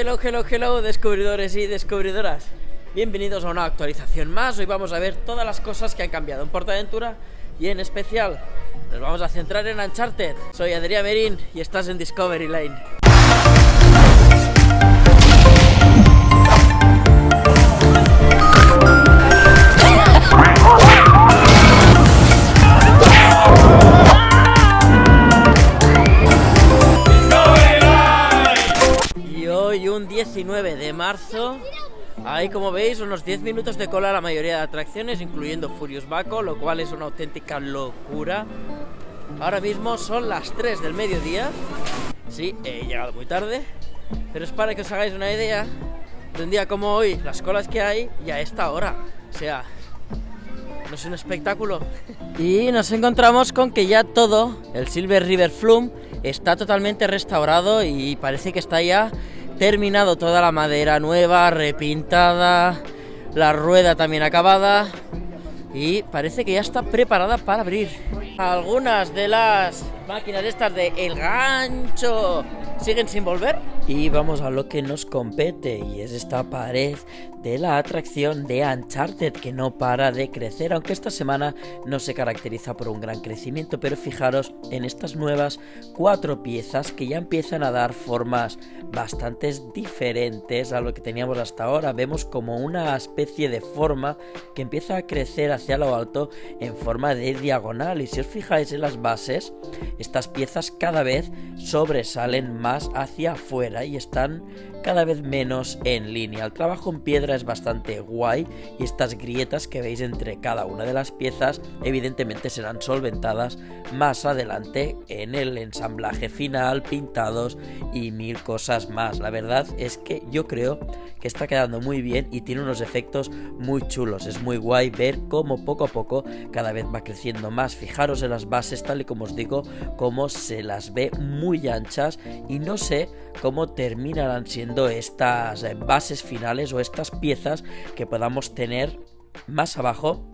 Hello, hello, hello, descubridores y descubridoras. Bienvenidos a una actualización más. Hoy vamos a ver todas las cosas que han cambiado en PortAventura y en especial nos vamos a centrar en Uncharted. Soy Adrián Merín y estás en Discovery Lane. Y hoy, un 19 de marzo, hay, como veis, unos 10 minutos de cola a la mayoría de atracciones, incluyendo Furious Baco, lo cual es una auténtica locura. Ahora mismo son las 3 del mediodía. Sí, he llegado muy tarde, pero es para que os hagáis una idea de un día como hoy, las colas que hay y a esta hora. O sea, no es un espectáculo. Y nos encontramos con que ya todo, el Silver River Flume, está totalmente restaurado y parece que está ya terminado. Toda la madera nueva, repintada, la rueda también acabada y parece que ya está preparada para abrir. Algunas de las máquinas estas de El Gancho siguen sin volver. Y vamos a lo que nos compete, y es esta pared de la atracción de Uncharted, que no para de crecer, aunque esta semana no se caracteriza por un gran crecimiento. Pero fijaros en estas nuevas 4 piezas que ya empiezan a dar formas bastante diferentes a lo que teníamos hasta ahora. Vemos como una especie de forma que empieza a crecer hacia lo alto en forma de diagonal, y si os fijáis en las bases, estas piezas cada vez sobresalen más hacia afuera y están cada vez menos en línea. El trabajo en piedra es bastante guay y estas grietas que veis entre cada una de las piezas evidentemente serán solventadas más adelante en el ensamblaje final, pintados y mil cosas más. La verdad es que yo creo que está quedando muy bien y tiene unos efectos muy chulos. Es muy guay ver cómo poco a poco cada vez va creciendo más. Fijaros en las bases, tal y como os digo, cómo se las ve muy anchas, y no sé cómo terminarán siendo estas bases finales o estas piezas que podamos tener más abajo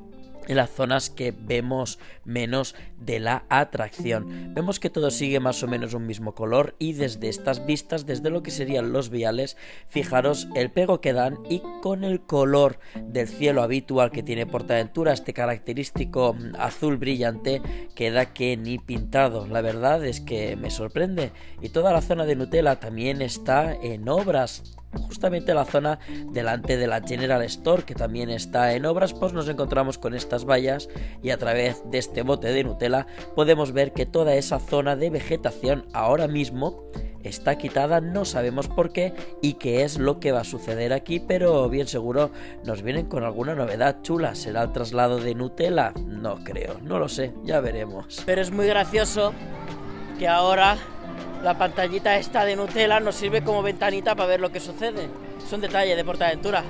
en las zonas que vemos menos de la atracción. Vemos que todo sigue más o menos un mismo color, y desde estas vistas, desde lo que serían los viales, fijaros el pego que dan, y con el color del cielo habitual que tiene PortAventura, este característico azul brillante, queda que ni pintado. La verdad es que me sorprende. Y toda la zona de Nutella también está en obras. Justamente la zona delante de la General Store, que también está en obras, pues nos encontramos con estas vallas, y a través de este bote de Nutella podemos ver que toda esa zona de vegetación ahora mismo está quitada. No sabemos por qué y qué es lo que va a suceder aquí, pero bien seguro nos vienen con alguna novedad chula. ¿Será el traslado de Nutella? No creo, no lo sé, ya veremos. Pero es muy gracioso que ahora la pantallita esta de Nutella nos sirve como ventanita para ver lo que sucede. Es un detalle de PortAventura.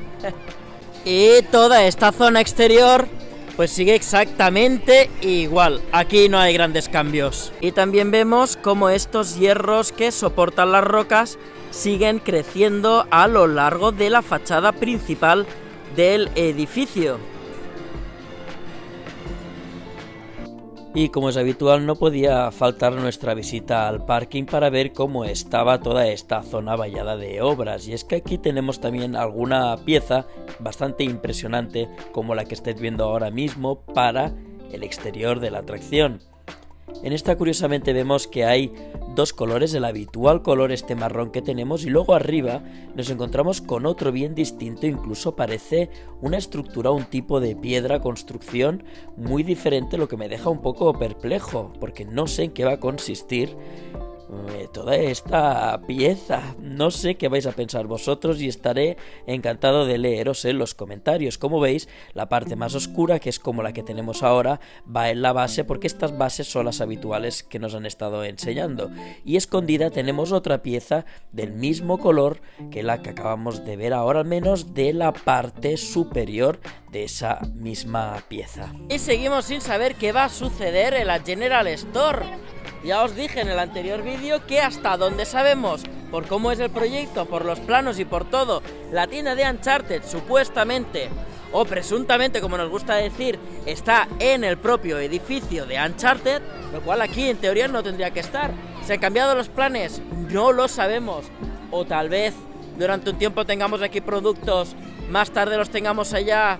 Y toda esta zona exterior pues sigue exactamente igual. Aquí no hay grandes cambios. Y también vemos como estos hierros que soportan las rocas siguen creciendo a lo largo de la fachada principal del edificio. Y como es habitual, no podía faltar nuestra visita al parking para ver cómo estaba toda esta zona vallada de obras. Y es que aquí tenemos también alguna pieza bastante impresionante, como la que estáis viendo ahora mismo, para el exterior de la atracción. En esta curiosamente vemos que hay 2 colores, el habitual color este marrón que tenemos, y luego arriba nos encontramos con otro bien distinto. Incluso parece una estructura, un tipo de piedra, construcción muy diferente, lo que me deja un poco perplejo, porque no sé en qué va a consistir toda esta pieza. No sé qué vais a pensar vosotros, y estaré encantado de leeros en los comentarios. Como veis, la parte más oscura, que es como la que tenemos ahora, va en la base, porque estas bases son las habituales que nos han estado enseñando, y escondida tenemos otra pieza del mismo color que la que acabamos de ver ahora, al menos de la parte superior de esa misma pieza. Y seguimos sin saber qué va a suceder en la General Store. Ya os dije en el anterior vídeo que hasta donde sabemos, por cómo es el proyecto, por los planos y por todo, la tienda de Uncharted supuestamente, o presuntamente, como nos gusta decir, está en el propio edificio de Uncharted, lo cual aquí en teoría no tendría que estar. ¿Se han cambiado los planes? No lo sabemos. O tal vez durante un tiempo tengamos aquí productos, más tarde los tengamos allá,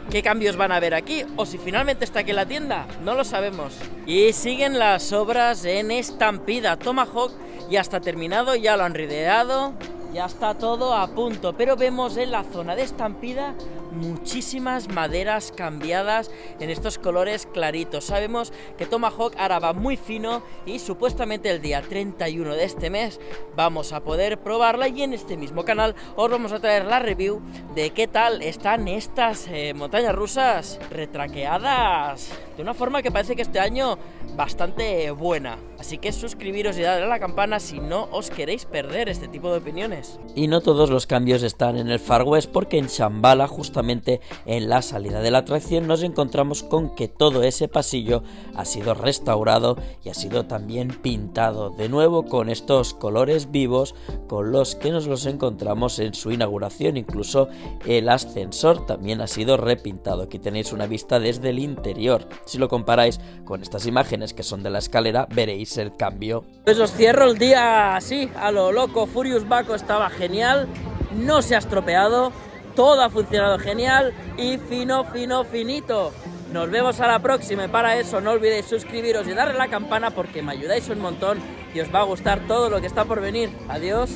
¿qué cambios van a haber aquí? O si finalmente está aquí en la tienda, no lo sabemos. Y siguen las obras en Estampida. Tomahawk ya está terminado, ya lo han rideado, ya está todo a punto, pero vemos en la zona de Estampida muchísimas maderas cambiadas en estos colores claritos. Sabemos que Tomahawk ahora va muy fino y supuestamente el día 31 de este mes vamos a poder probarla, y en este mismo canal os vamos a traer la review de qué tal están estas montañas rusas retraqueadas de una forma que parece que este año bastante buena. Así que suscribiros y darle a la campana si no os queréis perder este tipo de opiniones. Y no todos los cambios están en el Far West, porque en Shambhala, justamente en la salida de la atracción, nos encontramos con que todo ese pasillo ha sido restaurado y ha sido también pintado de nuevo con estos colores vivos con los que nos los encontramos en su inauguración. Incluso el ascensor también ha sido repintado. Aquí tenéis una vista desde el interior. Si lo comparáis con estas imágenes que son de la escalera, veréis el cambio. Pues os cierro el día así, a lo loco. Furious Baco estaba genial, no se ha estropeado, todo ha funcionado genial y finito. Nos vemos a la próxima, y para eso no olvidéis suscribiros y darle a la campana porque me ayudáis un montón y os va a gustar todo lo que está por venir. Adiós.